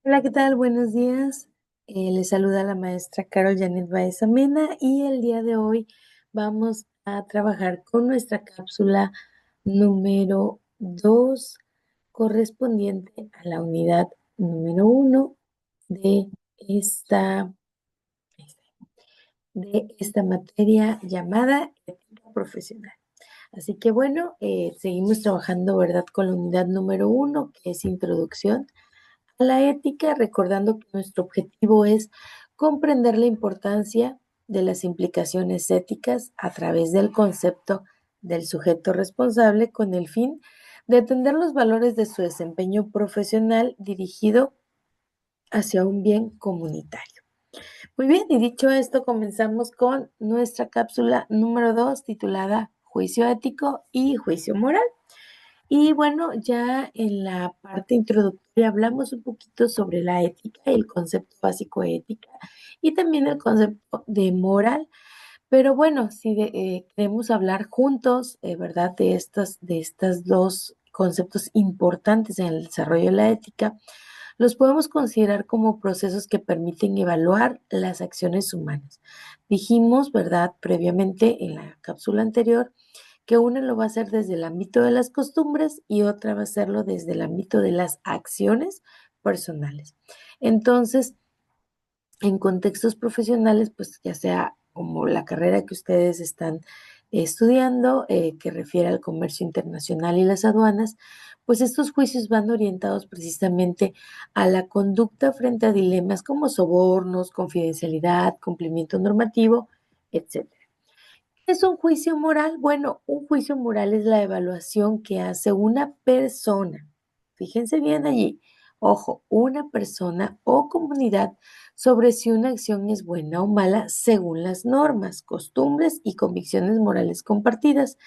Hola, ¿qué tal? Buenos días. Les saluda la maestra Carol Janet Baez Amena y el día de hoy vamos a trabajar con nuestra cápsula número 2 correspondiente a la unidad número 1 de esta, de esta materia llamada ética profesional. Así que bueno, seguimos trabajando, ¿verdad? Con la unidad número 1, que es introducción a la ética, recordando que nuestro objetivo es comprender la importancia de las implicaciones éticas a través del concepto del sujeto responsable con el fin de atender los valores de su desempeño profesional dirigido hacia un bien comunitario. Muy bien, y dicho esto, comenzamos con nuestra cápsula número 2 titulada Juicio ético y juicio moral. Y bueno, ya en la parte introductoria hablamos un poquito sobre la ética, el concepto básico de ética y también el concepto de moral. Pero bueno, si queremos hablar juntos, ¿verdad? De estas dos conceptos importantes en el desarrollo de la ética, los podemos considerar como procesos que permiten evaluar las acciones humanas. Dijimos, ¿verdad? Previamente en la cápsula anterior, que una lo va a hacer desde el ámbito de las costumbres y otra va a hacerlo desde el ámbito de las acciones personales. Entonces, en contextos profesionales, pues ya sea como la carrera que ustedes están estudiando, que refiere al comercio internacional y las aduanas, pues estos juicios van orientados precisamente a la conducta frente a dilemas como sobornos, confidencialidad, cumplimiento normativo, etcétera. ¿Es un juicio moral? Bueno, un juicio moral es la evaluación que hace una persona. Fíjense bien allí. Ojo, una persona o comunidad sobre si una acción es buena o mala según las normas, costumbres y convicciones morales compartidas.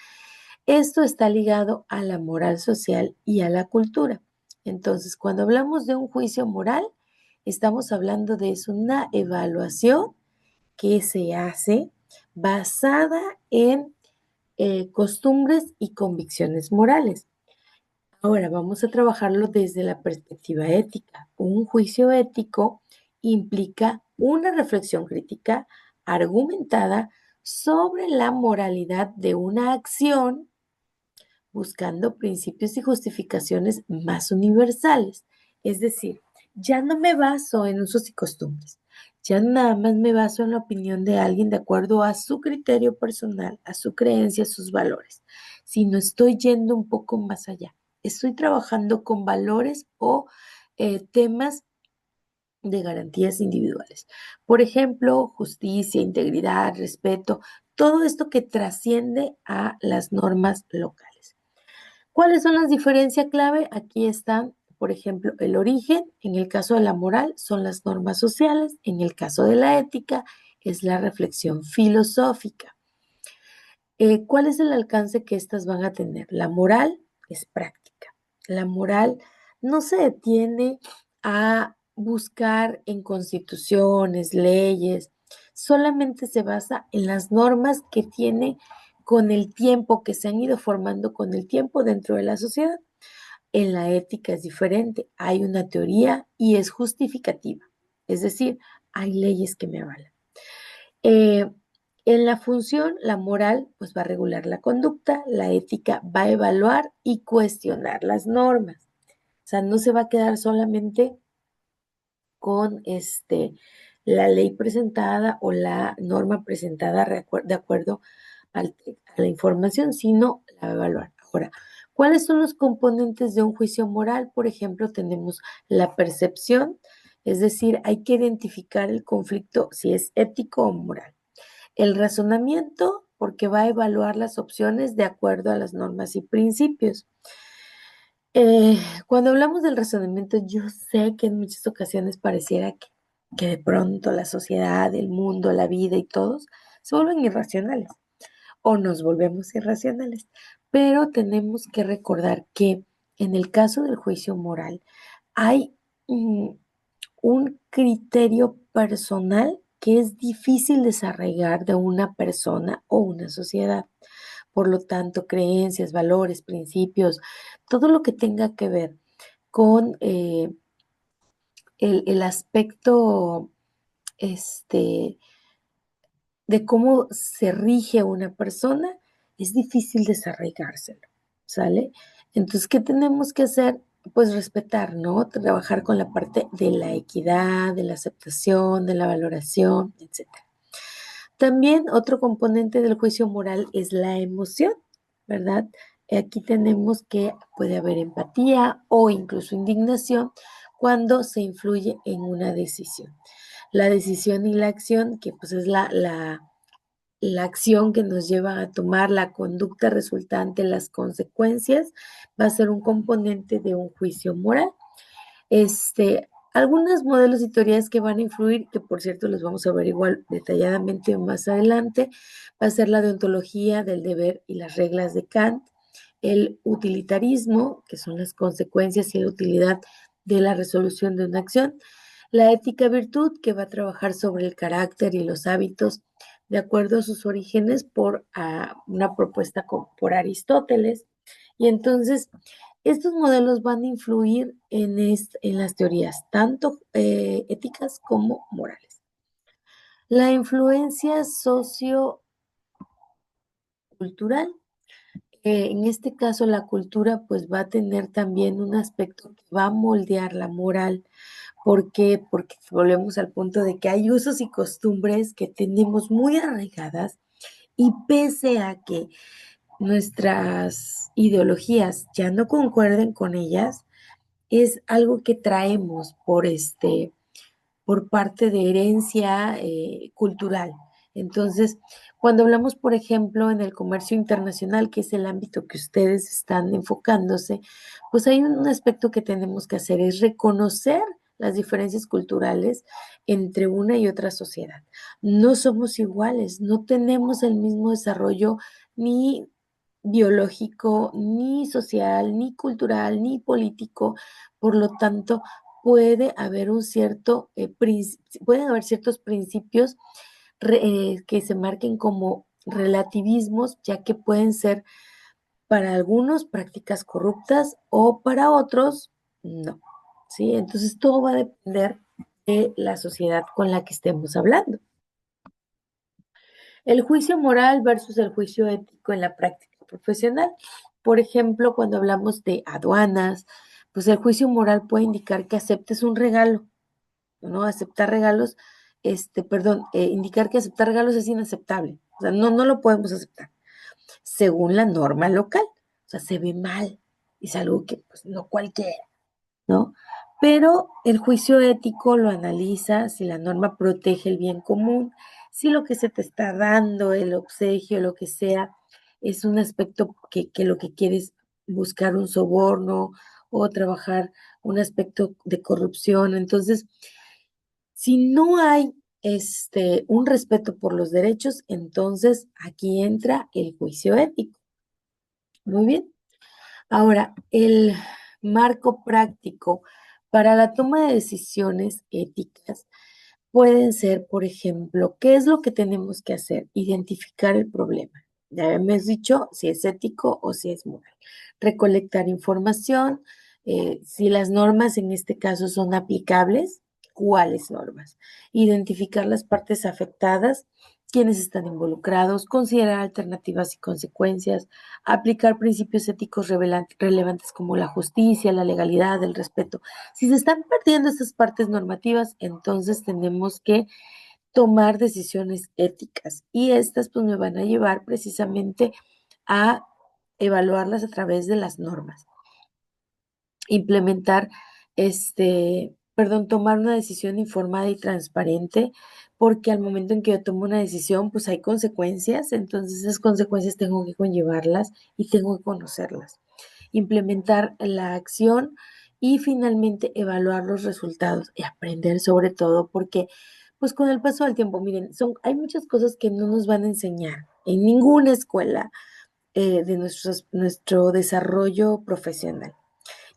Esto está ligado a la moral social y a la cultura. Entonces, cuando hablamos de un juicio moral, estamos hablando de eso, una evaluación que se hace basada en costumbres y convicciones morales. Ahora vamos a trabajarlo desde la perspectiva ética. Un juicio ético implica una reflexión crítica argumentada sobre la moralidad de una acción, buscando principios y justificaciones más universales. Es decir, ya no me baso en usos y costumbres, ya nada más me baso en la opinión de alguien de acuerdo a su criterio personal, a su creencia, a sus valores, sino estoy yendo un poco más allá. Estoy trabajando con valores o temas de garantías individuales. Por ejemplo, justicia, integridad, respeto, todo esto que trasciende a las normas locales. ¿Cuáles son las diferencias clave? Aquí están, por ejemplo, el origen. En el caso de la moral son las normas sociales. En el caso de la ética es la reflexión filosófica. ¿Cuál es el alcance que estas van a tener? La moral es práctica. La moral no se detiene a buscar en constituciones, leyes, solamente se basa en las normas que tiene con el tiempo, que se han ido formando con el tiempo dentro de la sociedad. En la ética es diferente, hay una teoría y es justificativa, es decir, hay leyes que me avalan. Eh, en la función, la moral pues va a regular la conducta, la ética va a evaluar y cuestionar las normas. O sea, no se va a quedar solamente con la ley presentada o la norma presentada de acuerdo a la información, sino la va a evaluar. Ahora, ¿cuáles son los componentes de un juicio moral? Por ejemplo, tenemos la percepción, es decir, hay que identificar el conflicto si es ético o moral. El razonamiento, porque va a evaluar las opciones de acuerdo a las normas y principios. Eh, Cuando hablamos del razonamiento, yo sé que en muchas ocasiones pareciera que de pronto la sociedad, el mundo, la vida y todos se vuelven irracionales o nos volvemos irracionales, pero tenemos que recordar que en el caso del juicio moral hay un criterio personal que es difícil desarraigar de una persona o una sociedad. Por lo tanto, creencias, valores, principios, todo lo que tenga que ver con el aspecto este, de cómo se rige una persona, es difícil desarraigárselo, ¿sale? Entonces, ¿qué tenemos que hacer? Pues respetar, ¿no? Trabajar con la parte de la equidad, de la aceptación, de la valoración, etcétera. También otro componente del juicio moral es la emoción, ¿verdad? Aquí tenemos que puede haber empatía o incluso indignación cuando se influye en una decisión. La decisión y la acción, que pues es la acción que nos lleva a tomar la conducta resultante, las consecuencias, va a ser un componente de un juicio moral. Algunos modelos y teorías que van a influir, que por cierto los vamos a ver igual detalladamente más adelante, va a ser la deontología del deber y las reglas de Kant, el utilitarismo, que son las consecuencias y la utilidad de la resolución de una acción, la ética virtud, que va a trabajar sobre el carácter y los hábitos de acuerdo a sus orígenes por una propuesta por Aristóteles. Y entonces, estos modelos van a influir en las teorías, tanto éticas como morales. La influencia sociocultural, en este caso la cultura pues va a tener también un aspecto que va a moldear la moral. ¿Por qué? Porque volvemos al punto de que hay usos y costumbres que tenemos muy arraigadas y pese a que nuestras ideologías ya no concuerden con ellas, es algo que traemos por parte de herencia cultural. Entonces, cuando hablamos, por ejemplo, en el comercio internacional, que es el ámbito que ustedes están enfocándose, pues hay un aspecto que tenemos que hacer, es reconocer las diferencias culturales entre una y otra sociedad. No somos iguales, no tenemos el mismo desarrollo ni biológico, ni social, ni cultural, ni político. Por lo tanto, puede haber pueden haber ciertos principios que se marquen como relativismos, ya que pueden ser para algunos prácticas corruptas o para otros no. ¿Sí? Entonces todo va a depender de la sociedad con la que estemos hablando. El juicio moral versus el juicio ético en la práctica profesional. Por ejemplo, cuando hablamos de aduanas, pues el juicio moral puede indicar que aceptes un regalo, ¿no? Aceptar regalos, indicar que aceptar regalos es inaceptable. O sea, no lo podemos aceptar según la norma local. O sea, se ve mal. Es algo que pues no cualquiera, ¿no? Pero el juicio ético lo analiza si la norma protege el bien común, si lo que se te está dando, el obsequio, lo que sea, es un aspecto que lo que quieres buscar un soborno o trabajar un aspecto de corrupción. Entonces, si no hay un respeto por los derechos, entonces aquí entra el juicio ético. Muy bien. Ahora, el marco práctico para la toma de decisiones éticas pueden ser, por ejemplo, ¿qué es lo que tenemos que hacer? Identificar el problema. Ya hemos dicho si es ético o si es moral. Recolectar información, si las normas en este caso son aplicables, ¿cuáles normas? Identificar las partes afectadas, quiénes están involucrados, considerar alternativas y consecuencias, aplicar principios éticos relevantes como la justicia, la legalidad, el respeto. Si se están perdiendo estas partes normativas, entonces tenemos que tomar decisiones éticas y estas pues me van a llevar precisamente a evaluarlas a través de las normas. Implementar, tomar una decisión informada y transparente, porque al momento en que yo tomo una decisión, pues hay consecuencias, entonces esas consecuencias tengo que conllevarlas y tengo que conocerlas. Implementar la acción y finalmente evaluar los resultados y aprender sobre todo, porque pues con el paso del tiempo, miren, hay muchas cosas que no nos van a enseñar en ninguna escuela de nuestro desarrollo profesional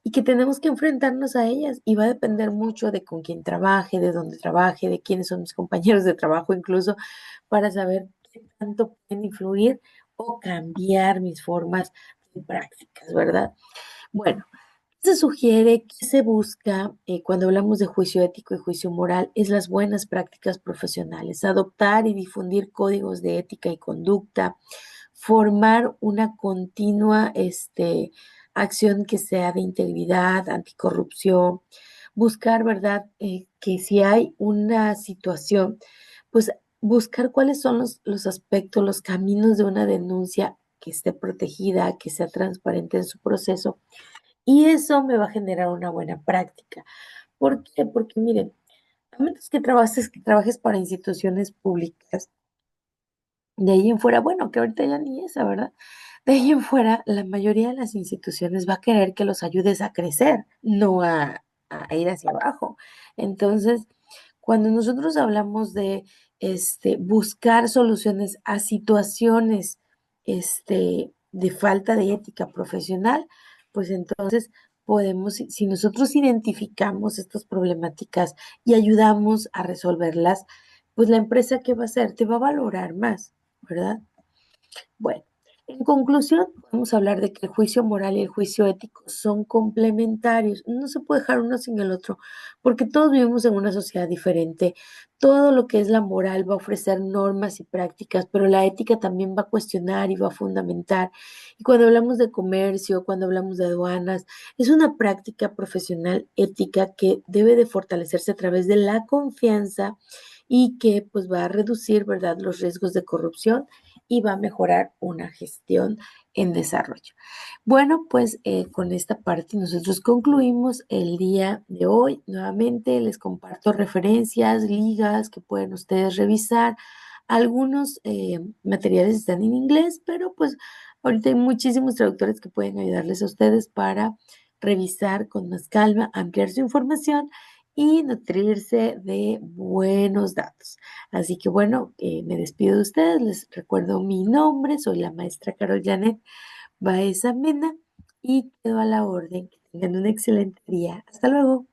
y que tenemos que enfrentarnos a ellas y va a depender mucho de con quién trabaje, de dónde trabaje, de quiénes son mis compañeros de trabajo incluso, para saber qué tanto pueden influir o cambiar mis formas de prácticas, ¿verdad? Bueno, Se sugiere que se busca, cuando hablamos de juicio ético y juicio moral, es las buenas prácticas profesionales, adoptar y difundir códigos de ética y conducta, formar una continua acción que sea de integridad, anticorrupción, buscar, ¿verdad? Que si hay una situación, pues buscar cuáles son los aspectos, los caminos de una denuncia que esté protegida, que sea transparente en su proceso y eso me va a generar una buena práctica. ¿Por qué? Porque miren, a menos que trabajes para instituciones públicas, de ahí en fuera, bueno, que ahorita ya ni esa, ¿verdad? De ahí en fuera, la mayoría de las instituciones va a querer que los ayudes a crecer, no a ir hacia abajo. Entonces, cuando nosotros hablamos de buscar soluciones a situaciones de falta de ética profesional, pues entonces podemos, si nosotros identificamos estas problemáticas y ayudamos a resolverlas, pues la empresa, ¿qué va a hacer? Te va a valorar más, ¿verdad? Bueno, en conclusión, vamos a hablar de que el juicio moral y el juicio ético son complementarios. No se puede dejar uno sin el otro, porque todos vivimos en una sociedad diferente. Todo lo que es la moral va a ofrecer normas y prácticas, pero la ética también va a cuestionar y va a fundamentar. Y cuando hablamos de comercio, cuando hablamos de aduanas, es una práctica profesional ética que debe de fortalecerse a través de la confianza y que pues va a reducir, ¿verdad?, los riesgos de corrupción y va a mejorar una gestión en desarrollo. Bueno, pues con esta parte nosotros concluimos el día de hoy. Nuevamente les comparto referencias, ligas que pueden ustedes revisar. Algunos materiales están en inglés, pero pues ahorita hay muchísimos traductores que pueden ayudarles a ustedes para revisar con más calma, ampliar su información y nutrirse de buenos datos. Así que bueno, me despido de ustedes, les recuerdo mi nombre, soy la maestra Carol Janet Baeza Mena y quedo a la orden. Que tengan un excelente día. Hasta luego.